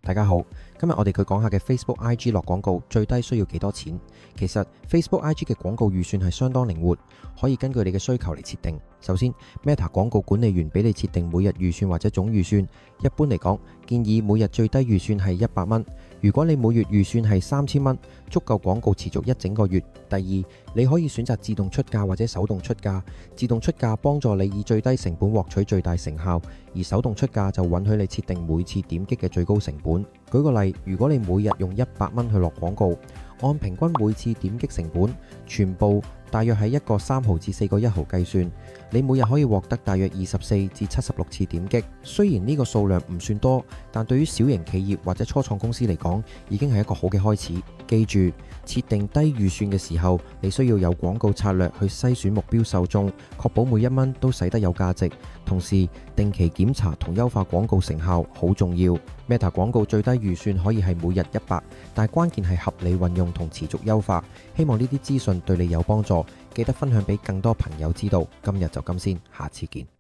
大家好，今日我哋講下嘅 Facebook、IG 落廣告最低需要幾多錢？其實 Facebook、IG 嘅廣告預算係相當靈活，可以根據你嘅需求嚟設定。首先 Meta 廣告管理員俾你設定每日預算或者總預算，一般嚟講建議每日最低預算係100蚊。如果你每月預算係3000蚊，足夠廣告持續一整個月。第二，你可以選擇自動出價或者手動出價。自動出價幫助你以最低成本獲取最大成效，而手動出價就允許你設定每次點擊嘅最高成本。舉個例，如果你每日用100蚊去落廣告，按平均每次點擊成本，全部大約係1個3毫至4個1毫計算，你每日可以獲得大約24至76次點擊。雖然呢個數量唔算多，但對於小型企業或者初創公司嚟講，已經係一個好嘅開始。記住，設定低預算嘅時候，你需要有廣告策略去篩選目標受眾，確保每1蚊都使得有價值。同時，定期檢查同優化廣告成效好重要。Meta 廣告最低預算可以係每日100，但係關鍵係合理運用同持續優化。希望呢啲資訊對你有幫助，記得分享俾更多朋友知道。今日就咁先，下次見。